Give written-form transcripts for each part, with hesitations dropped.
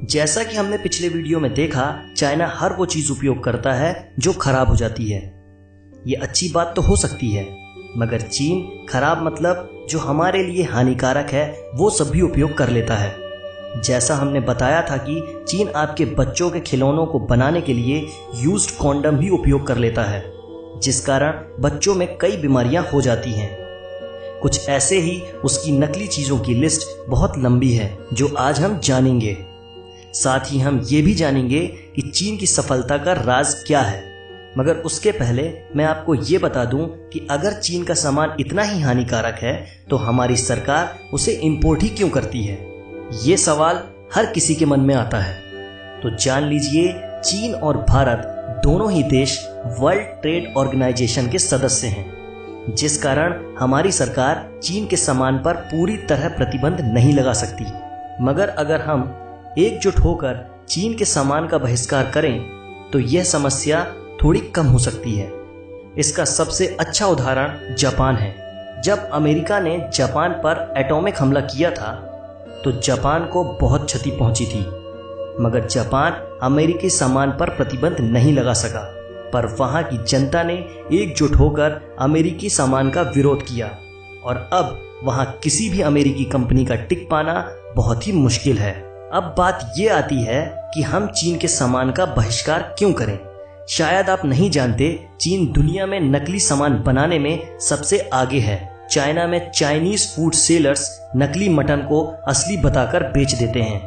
जैसा कि हमने पिछले वीडियो में देखा, चाइना हर वो चीज उपयोग करता है जो खराब हो जाती है। ये अच्छी बात तो हो सकती है, मगर चीन खराब मतलब जो हमारे लिए हानिकारक है वो सब भी उपयोग कर लेता है। जैसा हमने बताया था कि चीन आपके बच्चों के खिलौनों को बनाने के लिए यूज्ड कॉन्डम भी उपयोग कर लेता है, जिस कारण बच्चों में कई बीमारियां हो जाती हैं। कुछ ऐसे ही उसकी नकली चीज़ों की लिस्ट बहुत लंबी है जो आज हम जानेंगे। साथ ही हम ये भी जानेंगे कि चीन की सफलता का राज क्या है। मगर उसके पहले मैं आपको ये बता दूं कि अगर चीन का सामान इतना ही हानिकारक है तो हमारी सरकार उसे इंपोर्ट ही क्यों करती है। ये सवाल हर किसी के मन में आता है। तो जान लीजिए, चीन और भारत दोनों ही देश वर्ल्ड ट्रेड ऑर्गेनाइजेशन के सदस्य हैं, जिस कारण हमारी सरकार चीन के सामान पर पूरी तरह प्रतिबंध नहीं लगा सकती। मगर अगर हम एकजुट होकर चीन के सामान का बहिष्कार करें तो यह समस्या थोड़ी कम हो सकती है। इसका सबसे अच्छा उदाहरण जापान है। जब अमेरिका ने जापान पर एटॉमिक हमला किया था तो जापान को बहुत क्षति पहुंची थी, मगर जापान अमेरिकी सामान पर प्रतिबंध नहीं लगा सका। पर वहां की जनता ने एकजुट होकर अमेरिकी सामान का विरोध किया और अब वहां किसी भी अमेरिकी कंपनी का टिक पाना बहुत ही मुश्किल है। अब बात ये आती है कि हम चीन के सामान का बहिष्कार क्यों करें। शायद आप नहीं जानते, चीन दुनिया में नकली सामान बनाने में सबसे आगे है। चाइना में चाइनीज फूड सेलर्स नकली मटन को असली बताकर बेच देते हैं।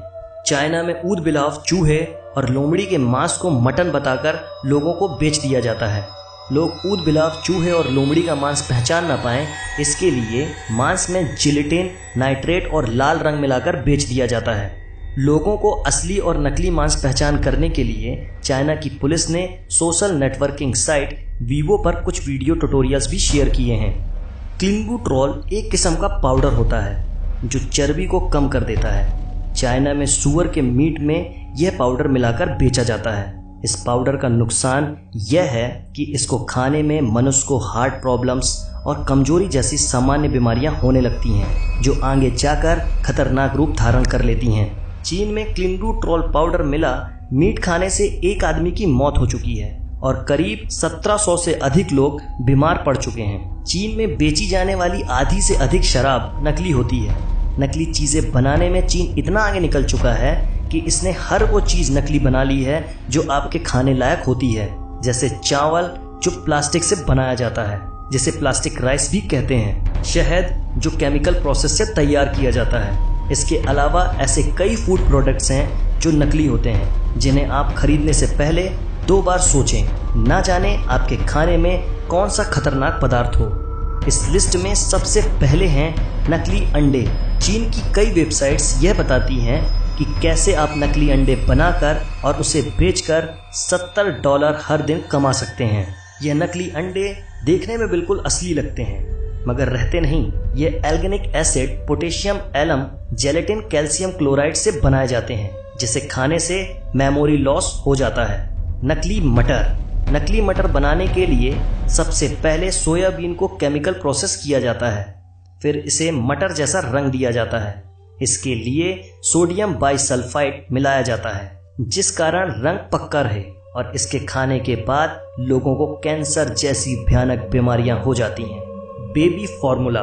चाइना में ऊद बिलाव चूहे और लोमड़ी के मांस को मटन बताकर लोगों को बेच दिया जाता है। लोग ऊद बिलाव चूहे और लोमड़ी का मांस पहचान ना पाएं, इसके लिए मांस में जिलेटिन, नाइट्रेट और लाल रंग मिलाकर बेच दिया जाता है। लोगों को असली और नकली मांस पहचान करने के लिए चाइना की पुलिस ने सोशल नेटवर्किंग साइट वीवो पर कुछ वीडियो ट्यूटोरियल्स भी शेयर किए हैं। क्लिंबुट्रॉल एक किस्म का पाउडर होता है जो चर्बी को कम कर देता है। चाइना में सूअर के मीट में यह पाउडर मिलाकर बेचा जाता है। इस पाउडर का नुकसान यह है कि इसको खाने में मनुष्य को हार्ट प्रॉब्लम्स और कमजोरी जैसी सामान्य बीमारियां होने लगती हैं, जो आगे जाकर खतरनाक रूप धारण कर लेती हैं। चीन में क्लिंबुट्रॉल पाउडर मिला मीट खाने से एक आदमी की मौत हो चुकी है और करीब 1700 से अधिक लोग बीमार पड़ चुके हैं। चीन में बेची जाने वाली आधी से अधिक शराब नकली होती है। नकली चीजें बनाने में चीन इतना आगे निकल चुका है कि इसने हर वो चीज नकली बना ली है जो आपके खाने लायक होती है, जैसे चावल जो प्लास्टिक से बनाया जाता है, जिसे प्लास्टिक राइस भी कहते हैं, शहद जो केमिकल प्रोसेस से तैयार किया जाता है। इसके अलावा ऐसे कई फूड प्रोडक्ट्स हैं जो नकली होते हैं, जिन्हें आप खरीदने से पहले 2 बार सोचें, ना जाने आपके खाने में कौन सा खतरनाक पदार्थ हो। इस लिस्ट में सबसे पहले हैं नकली अंडे। चीन की कई वेबसाइट्स यह बताती हैं कि कैसे आप नकली अंडे बनाकर और उसे बेचकर $70 हर दिन कमा सकते हैं। यह नकली अंडे देखने में बिल्कुल असली लगते हैं, मगर रहते नहीं। ये alginic acid, potassium alum, gelatin, calcium chloride से बनाए जाते हैं, जिसे खाने से मेमोरी लॉस हो जाता है। नकली मटर बनाने के लिए सबसे पहले सोयाबीन को केमिकल प्रोसेस किया जाता है, फिर इसे मटर जैसा रंग दिया जाता है। इसके लिए सोडियम बाइसल्फाइड मिलाया जाता है, जिस कारण रंग पक्का रहे, और इसके खाने के बाद लोगों को कैंसर जैसी भयानक बीमारियां हो जाती हैं। बेबी फार्मूला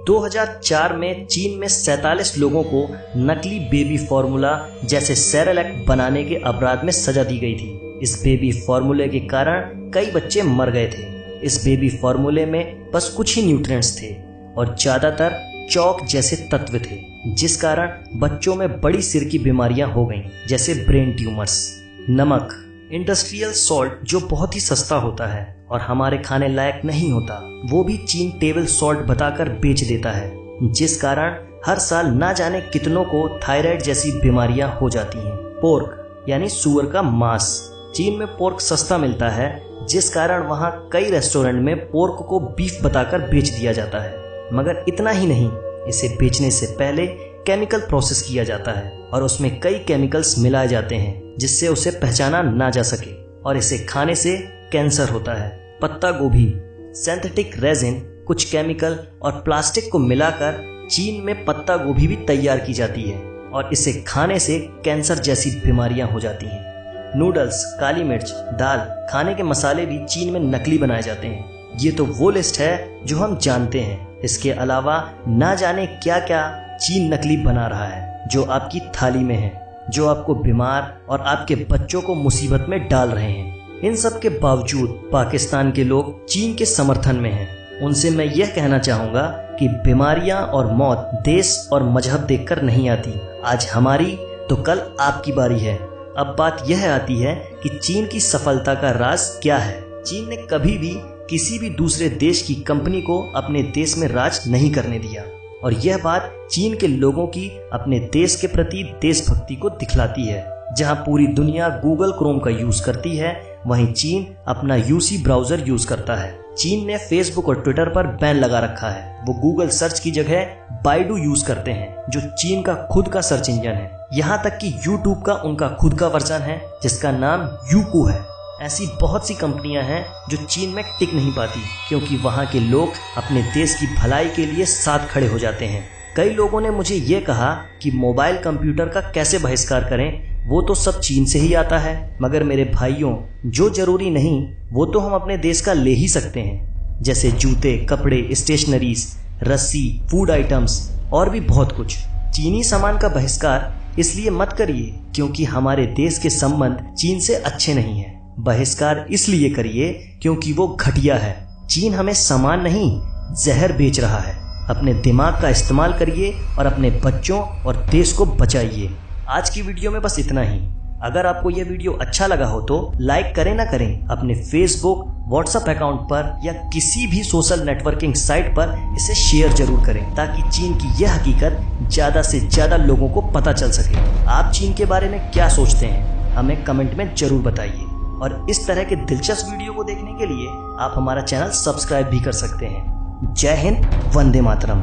2004 में चीन में 47 लोगों को नकली बेबी फार्मूला जैसे सेरेलैक बनाने के अपराध में सजा दी गई थी। इस बेबी फार्मूले के कारण कई बच्चे मर गए थे। इस बेबी फार्मूले में बस कुछ ही न्यूट्रिएंट्स थे और ज्यादातर चौक जैसे तत्व थे, जिस कारण बच्चों में बड़ी सिर की बीमारियां हो गईं, जैसे ब्रेन ट्यूमर्स। नमक, इंडस्ट्रियल सॉल्ट जो बहुत ही सस्ता होता है और हमारे खाने लायक नहीं होता, वो भी चीन टेबल सॉल्ट बताकर बेच देता है, जिस कारण हर साल ना जाने कितनों को थायराइड जैसी बीमारियां हो जाती हैं। पोर्क यानी सुअर का मांस। चीन में पोर्क सस्ता मिलता है, जिस कारण वहाँ कई रेस्टोरेंट में पोर्क को बीफ बताकर बेच दिया जाता है। मगर इतना ही नहीं, इसे बेचने से पहले केमिकल प्रोसेस किया जाता है और उसमें कई केमिकल्स मिलाए जाते हैं जिससे उसे पहचाना ना जा सके, और इसे खाने से कैंसर होता है। पत्ता गोभी, सिंथेटिक रेजिन, कुछ केमिकल और प्लास्टिक को मिलाकर चीन में पत्ता गोभी भी तैयार की जाती है। और इसे खाने से कैंसर जैसी बीमारियां हो जाती हैं। नूडल्स, काली मिर्च, दाल, खाने के मसाले भी चीन में नकली बनाए जाते हैं। ये तो वो लिस्ट है जो हम जानते हैं। इसके अलावा ना जाने क्या क्या चीन नकली बना रहा है जो आपकी थाली में है, जो आपको बीमार और आपके बच्चों को मुसीबत में डाल रहे हैं। इन सब के बावजूद पाकिस्तान के लोग चीन के समर्थन में हैं। उनसे मैं यह कहना चाहूँगा कि बीमारियां और मौत देश और मजहब देखकर नहीं आती। आज हमारी तो कल आपकी बारी है। अब बात यह आती है कि चीन की सफलता का राज क्या है। चीन ने कभी भी किसी भी दूसरे देश की कंपनी को अपने देश में राज नहीं करने दिया और यह बात चीन के लोगों की अपने देश के प्रति देशभक्ति को दिखलाती है। जहां पूरी दुनिया गूगल क्रोम का यूज करती है, वहीं चीन अपना यूसी ब्राउजर यूज करता है। चीन ने फेसबुक और ट्विटर पर बैन लगा रखा है। वो गूगल सर्च की जगह बाइडू यूज करते हैं, जो चीन का खुद का सर्च इंजन है। यहाँ तक कि यूट्यूब का उनका खुद का वर्जन है जिसका नाम यूकू है। ऐसी बहुत सी कंपनियां हैं जो चीन में टिक नहीं पाती क्योंकि वहाँ के लोग अपने देश की भलाई के लिए साथ खड़े हो जाते हैं। कई लोगों ने मुझे ये कहा कि मोबाइल कंप्यूटर का कैसे बहिष्कार करें, वो तो सब चीन से ही आता है। मगर मेरे भाइयों, जो जरूरी नहीं वो तो हम अपने देश का ले ही सकते हैं, जैसे जूते, कपड़े, स्टेशनरीज, रस्सी, फूड आइटम्स और भी बहुत कुछ। चीनी सामान का बहिष्कार इसलिए मत करिए क्योंकि हमारे देश के संबंध चीन से अच्छे नहीं हैं। बहिष्कार इसलिए करिए क्योंकि वो घटिया है। चीन हमें सामान नहीं, जहर बेच रहा है। अपने दिमाग का इस्तेमाल करिए और अपने बच्चों और देश को बचाइए। आज की वीडियो में बस इतना ही। अगर आपको यह वीडियो अच्छा लगा हो तो लाइक करें ना करें, अपने फेसबुक, व्हाट्सएप अकाउंट पर या किसी भी सोशल नेटवर्किंग साइट पर इसे शेयर जरूर करें ताकि चीन की यह हकीकत ज़्यादा से ज़्यादा लोगों को पता चल सके। आप चीन के बारे में क्या सोचते हैं, हमें कमेंट में जरूर बताइए। और इस तरह के दिलचस्प वीडियो को देखने के लिए आप हमारा चैनल सब्सक्राइब भी कर सकते हैं। जय हिंद, वंदे मातरम।